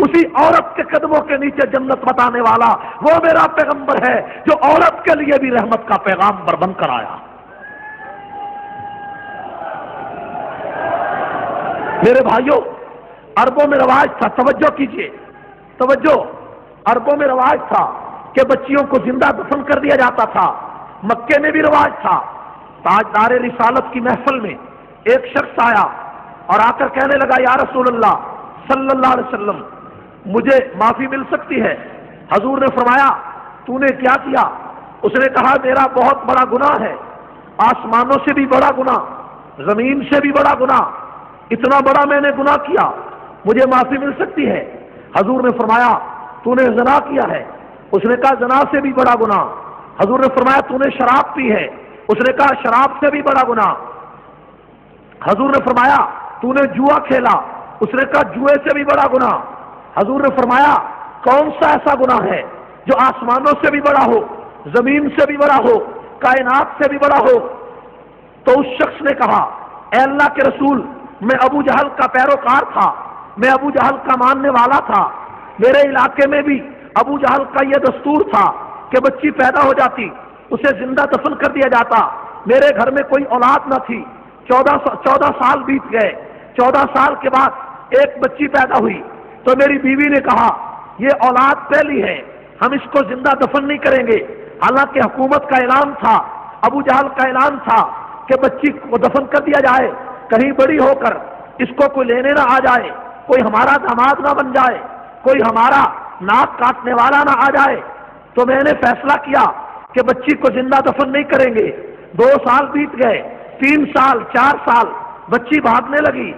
اسی عورت کے قدموں کے نیچے جنت بتانے والا وہ میرا پیغمبر ہے جو عورت کے لیے بھی رحمت کا پیغامبر بن کر آیا۔ میرے بھائیوں، عربوں میں رواج تھا، توجہ کیجئے، توجہ، عربوں میں رواج تھا کہ بچیوں کو زندہ دفن کر دیا جاتا تھا۔ مکے میں بھی رواج تھا۔ تاجدار رسالت کی محفل میں ایک شخص آیا اور آ کر کہنے لگا، یا رسول اللہ صلی اللہ علیہ وسلم، مجھے معافی مل سکتی ہے؟ حضور نے فرمایا، تو نے کیا کیا؟ اس نے کہا، میرا بہت بڑا گناہ ہے، آسمانوں سے بھی بڑا گناہ، زمین سے بھی بڑا گناہ، اتنا بڑا میں نے گناہ کیا، مجھے معافی مل سکتی ہے؟ حضور نے فرمایا، تو نے زنا کیا ہے؟ اس نے کہا، زنا سے بھی بڑا گناہ۔ حضور نے فرمایا، تو نے شراب پی ہے؟ اس نے کہا، شراب سے بھی بڑا گناہ۔ حضور نے فرمایا، تو نے جوا کھیلا؟ اس نے کہا، جوئے سے بھی بڑا گناہ۔ حضور نے فرمایا، کون سا ایسا گناہ ہے جو آسمانوں سے بھی بڑا ہو، زمین سے بھی بڑا ہو، کائنات سے بھی بڑا ہو؟ تو اس شخص نے کہا، اے اللہ کے رسول، میں ابو جہل کا پیروکار تھا، میں ابو جہل کا ماننے والا تھا، میرے علاقے میں بھی ابو جہل کا یہ دستور تھا کہ بچی پیدا ہو جاتی اسے زندہ دفن کر دیا جاتا، میرے گھر میں کوئی اولاد نہ تھی، 14 سال بیت گئے، 14 سال کے بعد ایک بچی پیدا ہوئی تو میری بیوی نے کہا، یہ اولاد پہلی ہے، ہم اس کو زندہ دفن نہیں کریں گے۔ حالانکہ حکومت کا اعلان تھا، ابو جہل کا اعلان تھا کہ بچی کو دفن کر دیا جائے، کہیں بڑی ہو کر اس کو کوئی لینے نہ آ جائے، کوئی ہمارا داماد نہ بن جائے، کوئی ہمارا ناک کاٹنے والا نہ آ جائے۔ تو میں نے فیصلہ کیا کہ بچی کو زندہ دفن نہیں کریں گے۔ 2 سال بیت گئے، 3 سال، 4 سال، بچی بھاگنے لگی۔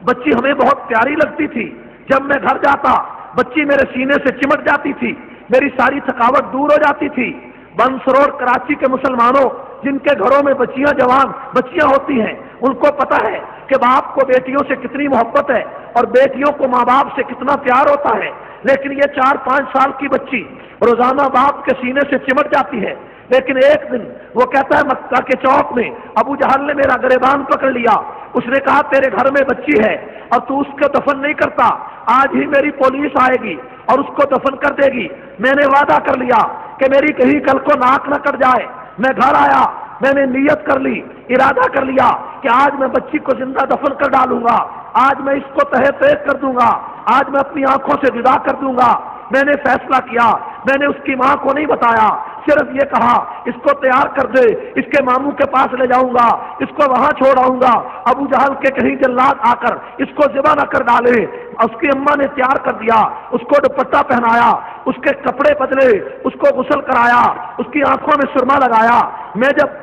بچی ہمیں بہت پیاری لگتی تھی، جب میں گھر جاتا بچی میرے سینے سے چمٹ جاتی تھی، میری ساری تھکاوٹ دور ہو جاتی تھی۔ بنس روڈ کراچی کے مسلمانوں جن کے گھروں میں بچیاں، جوان بچیاں ہوتی ہیں، ان کو پتہ ہے کہ باپ کو بیٹیوں سے کتنی محبت ہے اور بیٹیوں کو ماں باپ سے کتنا پیار ہوتا ہے، لیکن یہ 4-5 سال کی بچی روزانہ باپ کے سینے سے چمٹ جاتی ہے۔ لیکن ایک دن وہ کہتا ہے، مکہ کے چوک میں ابو جہل نے میرا گریبان پکڑ لیا، اس نے کہا، تیرے گھر میں بچی ہے اور تو اس کو دفن نہیں کرتا، آج ہی میری پولیس آئے گی اور اس کو دفن کر دے گی۔ میں نے وعدہ کر لیا کہ میری کہیں کل کو ناک نہ کٹ جائے۔ میں گھر آیا، میں نے نیت کر لی، ارادہ کر لیا کہ آج میں بچی کو زندہ دفن کر ڈالوں گا، آج میں اس کو تہہ تیز کر دوں گا، آج میں اپنی آنکھوں سے جدا کر دوں گا۔ میں نے فیصلہ کیا، میں نے اس کی ماں کو نہیں بتایا، صرف یہ کہا، اس کو تیار کر دے، اس کے ماموں کے پاس لے جاؤں گا، اس کو وہاں چھوڑ آؤں گا، ابو جہل کے کہیں جلاد آ کر اس کو ذبح نہ کر ڈالے۔ اس کی اماں نے تیار کر دیا، اس کو دوپٹہ پہنایا، اس کے کپڑے بدلے، اس کو غسل کرایا، اس کی آنکھوں میں سرما لگایا۔ میں جب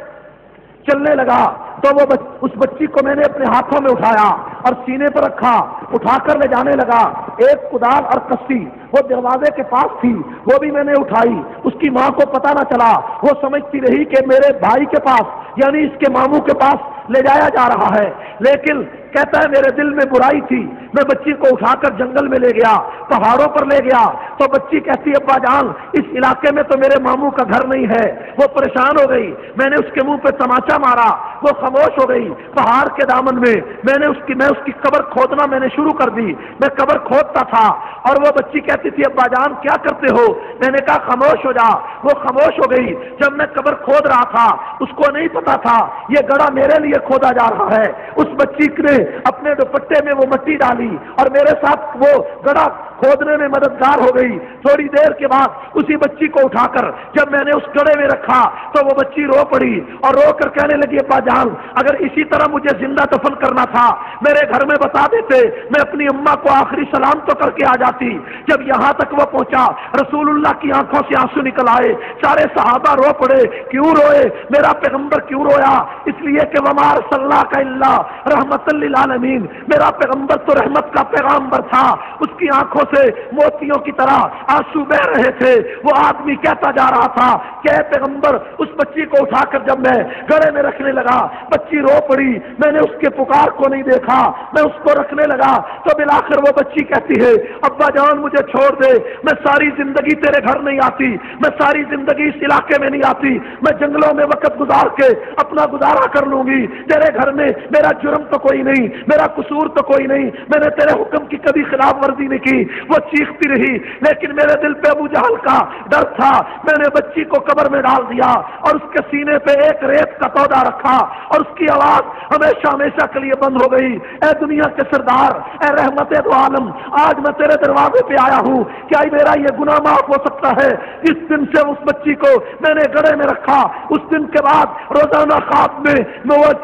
چلنے لگا تو وہ اس بچی کو میں نے اپنے ہاتھوں میں اٹھایا اور سینے پر رکھا، اٹھا کر لے جانے لگا۔ ایک کدال اور کسی وہ دروازے کے پاس تھی، وہ بھی میں نے اٹھائی۔ اس کی ماں کو پتہ نہ چلا، وہ سمجھتی رہی کہ میرے بھائی کے پاس یعنی اس کے ماموں کے پاس لے جایا جا رہا ہے، لیکن کہتا ہے میرے دل میں برائی تھی، میں بچی کو اٹھا کر جنگل میں لے گیا، پہاڑوں پر لے گیا تو بچی کہتی ہے، ابا جان اس علاقے میں تو میرے ماموں کا گھر نہیں ہے۔ وہ پریشان ہو گئی، میں نے اس کے منہ پہ تماچا مارا، وہ خاموش ہو گئی۔ پہاڑ کے دامن میں میں اس کی قبر کھودنا میں نے شروع کر دی، میں قبر کھودتا تھا اور وہ بچی کہتی تھی، ابا جان کیا کرتے ہو؟ میں نے کہا خاموش ہو جا۔ وہ خاموش ہو گئی۔ جب میں قبر کھود رہا تھا اس کو نہیں پتا تھا یہ گڑھا میرے لیے کھودا جا رہا ہے۔ اس بچی نے اپنے دوپٹے میں وہ مٹی ڈالی اور میرے ساتھ وہ گڑھا کھودنے میں مددگار ہو گئی۔ تھوڑی دیر کے بعد اسی بچی کو اٹھا کر جب میں نے اس گڑھے میں رکھا تو وہ بچی رو پڑی اور رو کر کہنے لگی، ابا جان اگر اسی طرح مجھے زندہ دفن کرنا تھا میرے گھر میں بتا دیتے، میں اپنی اماں کو آخری سلام تو کر کے آ جاتی۔ جب یہاں تک وہ پہنچا رسول اللہ کی آنکھوں سے آنسو نکل آئے، سارے صحابہ رو پڑے۔ کیوں روئے؟ میرا پیغمبر کیوں رویا؟ اس لیے کہ وما ارسلناک الا رحمت للعالمین، میرا پیغمبر تو رحمت کا پیغمبر تھا۔ اس کی آنکھوں سے موتیوں کی طرح آنسو بہ رہے تھے۔ وہ آدمی کہتا جا رہا تھا کہ اے پیغمبر، اس بچی کو اٹھا کر جب میں گڑے میں رکھنے لگا بچی رو پڑی، میں نے اس کے پکار کو نہیں دیکھا، میں اس کو رکھنے لگا تو بالآخر وہ بچی کہتی ہے، ابا جان مجھے چھوڑ دے، میں ساری زندگی تیرے گھر نہیں آتی، میں ساری زندگی اس علاقے میں نہیں آتی، میں جنگلوں میں وقت گزار کے اپنا گزارا کر لوں گی، تیرے گھر میں میرا جرم تو کوئی نہیں، میرا قصور تو کوئی نہیں، میں نے تیرے حکم کی کبھی خلاف ورزی نہیں کی، وہ چیختی رہی، لیکن میرے دل پہ ابو جہل کا ڈر تھا۔ میں نے بچی کو قبر میں ڈال دیا اور اس کے سینے پہ ایک ریت کا تودا رکھا اور اس کی آواز ہمیشہ ہمیشہ کے لیے بند ہو گئی۔ اے دنیا کے سردار، اے رحمت دو عالم، آج میں تیرے دروازے پہ آیا ہوں، کیا میرا یہ گناہ معاف ہو سکتا ہے؟ اس دن سے اس بچی کو میں نے گڑے میں رکھا، اس دن کے بعد روزانہ خواب میں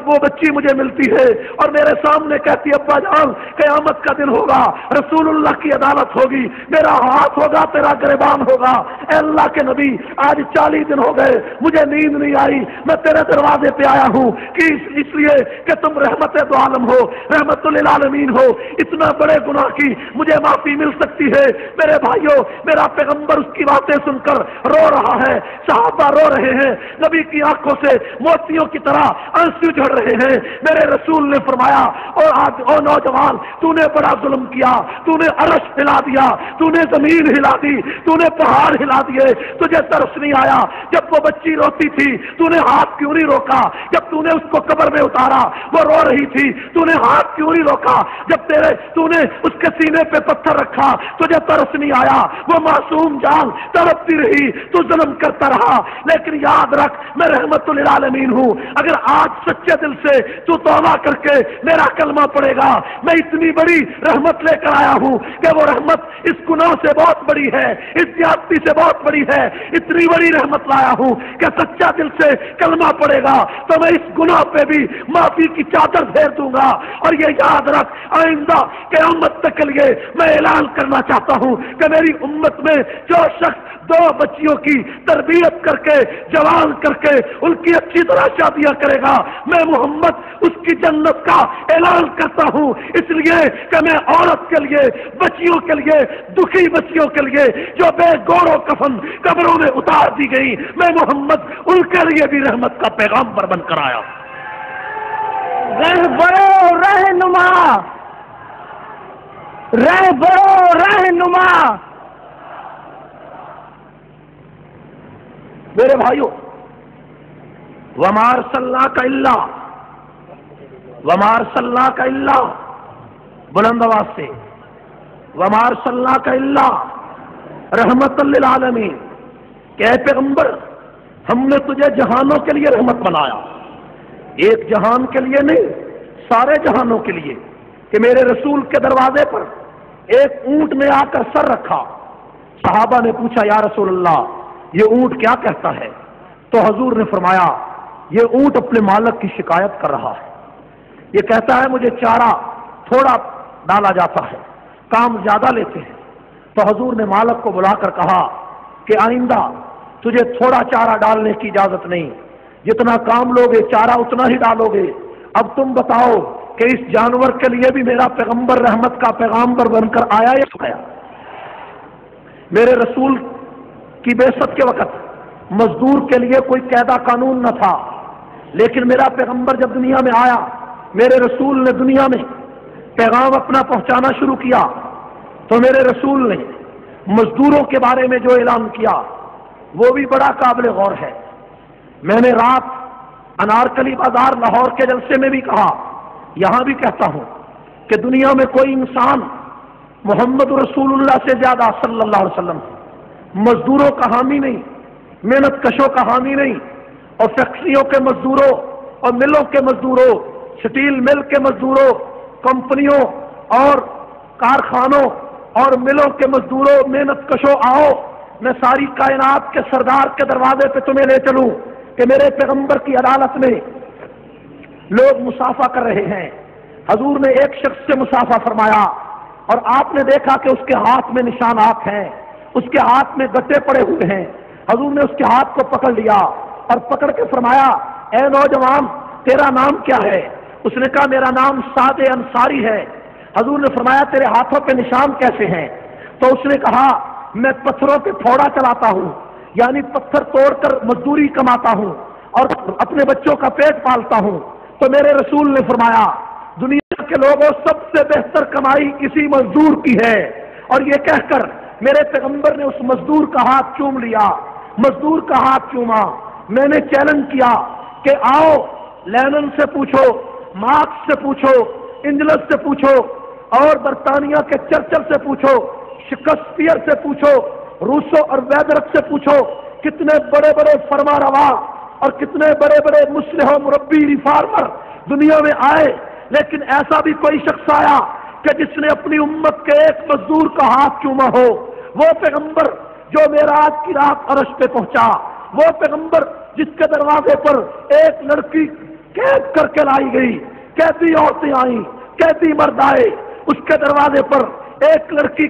وہ بچی مجھے ملتی ہے اور میرے سامنے کہتی ابا جان قیامت کا دن ہوگا، رسول اللہ کی عدالت ہوگی، میرا ہاتھ ہوگا، تیرا گریبان ہوگا۔ اے اللہ کے نبی، آج 40 دن ہو گئے، مجھے نیند نہیں آئی، میں تیرے دروازے پہ آیا ہوں کہ اس لیے کہ تم رحمت دو عالم ہو، رحمت للعالمین ہو، اتنا بڑے گناہ کی مجھے معافی مل سکتی ہے۔ میرے بھائیوں، میرا پیغمبر اس کی باتیں سن کر رو رہا ہے، صحابہ رو رہے ہیں، نبی کی آنکھوں سے موتیوں کی طرح آنسو جھڑ رہے ہیں۔ میرے رسول نے فرمایا، اور آج او نوجوان، تو نے بڑا ظلم کیا، تو نے عرش ہلا دیا، تو نے زمین ہلا دی، تو نے پہاڑ ہلا دیے، تجھے ترس نہیں آیا؟ جب وہ بچی روتی تھی تو نے ہاتھ کیوں نہیں روکا؟ جب تو نے اس کو قبر میں اتارا وہ رو رہی تھی، تو نے ہاتھ کیوں نہیں روکا؟ جب تو نے اس کے سینے پہ پتھر رکھا تجھے ترس نہیں آیا؟ وہ معصوم جان تڑپتی رہی، تو ظلم کرتا رہا۔ لیکن یاد رکھ، میں رحمت للعالمین ہوں، اگر آج سچے دل سے تو توبہ کر کے میرا کلمہ پڑے گا، میں اتنی بڑی رحمت لے کر آیا ہوں کہ وہ رحمت اس گناہ سے بہت بڑی ہے، اس زیادتی سے بہت بڑی ہے، اتنی بڑی رحمت لایا ہوں کہ سچا دل سے کلمہ پڑے گا تو میں اس گناہ پہ بھی معافی کی چادر پھیر دوں گا۔ اور یہ یاد رکھ، آئندہ قیامت تک کے لیے میں اعلان کرنا چاہتا ہوں کہ میری امت میں جو شخص 2 بچیوں کی تربیت کر کے جوان کر کے ان کی اچھی طرح شادیاں کرے گا، میں محمد اس کی جنت کا اعلان کرتا ہوں، اس لیے کہ میں عورت کے لیے، بچیوں کے لیے، دکھی بچیوں کے لیے جو بے گور و کفن قبروں میں اتار دی گئی، میں محمد ان کے لیے بھی رحمت کا پیغامبر بن کر آیا۔ رہنما میرے بھائیوں، ومار صلی اللہ کا اللہ بلند آواز سے، ومار صلی اللہ کا اللہ رحمت للعالمین، کہ اے پیغمبر ہم نے تجھے جہانوں کے لیے رحمت بنایا، ایک جہان کے لیے نہیں، سارے جہانوں کے لیے، کہ میرے رسول کے دروازے پر ایک اونٹ نے آ کر سر رکھا۔ صحابہ نے پوچھا یا رسول اللہ یہ اونٹ کیا کہتا ہے؟ تو حضور نے فرمایا یہ اونٹ اپنے مالک کی شکایت کر رہا ہے، یہ کہتا ہے مجھے چارہ تھوڑا ڈالا جاتا ہے، کام زیادہ لیتے ہیں۔ تو حضور نے مالک کو بلا کر کہا کہ آئندہ تجھے تھوڑا چارہ ڈالنے کی اجازت نہیں، جتنا کام لوگے چارہ اتنا ہی ڈالو گے۔ اب تم بتاؤ کہ اس جانور کے لیے بھی میرا پیغمبر رحمت کا پیغامبر بن کر آیا یا آیا؟ میرے رسول کی بعثت کے وقت مزدور کے لیے کوئی قاعدہ قانون نہ تھا، لیکن میرا پیغمبر جب دنیا میں آیا، میرے رسول نے دنیا میں پیغام اپنا پہنچانا شروع کیا، تو میرے رسول نے مزدوروں کے بارے میں جو اعلان کیا وہ بھی بڑا قابل غور ہے۔ میں نے رات انارکلی بازار لاہور کے جلسے میں بھی کہا، یہاں بھی کہتا ہوں کہ دنیا میں کوئی انسان محمد رسول اللہ سے زیادہ صلی اللہ علیہ وسلم مزدوروں کا حامی نہیں، محنت کشوں کا حامی نہیں، اور فیکٹریوں کے مزدوروں اور ملوں کے مزدوروں، سٹیل مل کے مزدوروں، کمپنیوں اور کارخانوں اور ملوں کے مزدوروں، محنت کشوں، آؤ میں ساری کائنات کے سردار کے دروازے پہ تمہیں لے چلوں کہ میرے پیغمبر کی عدالت میں لوگ مسافہ کر رہے ہیں۔ حضور نے ایک شخص سے مسافہ فرمایا اور آپ نے دیکھا کہ اس کے ہاتھ میں نشانات ہیں، اس کے ہاتھ میں گٹے پڑے ہوئے ہیں۔ حضور نے اس کے ہاتھ کو پکڑ لیا اور پکڑ کے فرمایا اے نوجوان تیرا نام کیا ہے؟ اس نے کہا میرا نام سعد انصاری ہے۔ حضور نے فرمایا تیرے ہاتھوں پہ نشان کیسے ہیں؟ تو اس نے کہا میں پتھروں پہ پھوڑا چلاتا ہوں، یعنی پتھر توڑ کر مزدوری کماتا ہوں اور اپنے بچوں کا پیٹ پالتا ہوں۔ تو میرے رسول نے فرمایا دنیا کے لوگوں سب سے بہتر کمائی کسی مزدور کی ہے، اور یہ کہہ کر میرے پیغمبر نے اس مزدور کا ہاتھ چوم لیا، مزدور کا ہاتھ چوما۔ میں نے چیلنج کیا کہ آؤ لینن سے پوچھو، مارکس سے پوچھو، انجلس سے پوچھو اور برطانیہ کے چرچل سے پوچھو، شکسپیئر سے پوچھو، روسو اور ویدرک سے پوچھو، کتنے بڑے بڑے فرما روا اور کتنے بڑے بڑے مصلح و مربی ریفارمر دنیا میں آئے، لیکن ایسا بھی کوئی شخص آیا کہ جس نے اپنی امت کے ایک مزدور کا ہاتھ چوما ہو؟ وہ پیغمبر جو معراج کی رات عرش پہ پہنچا، وہ پیغمبر جس کے دروازے پر ایک لڑکی قید کر کے لائی گئی، قیدی عورتیں آئیں، قیدی مرد آئے، اس کے دروازے پر ایک لڑکی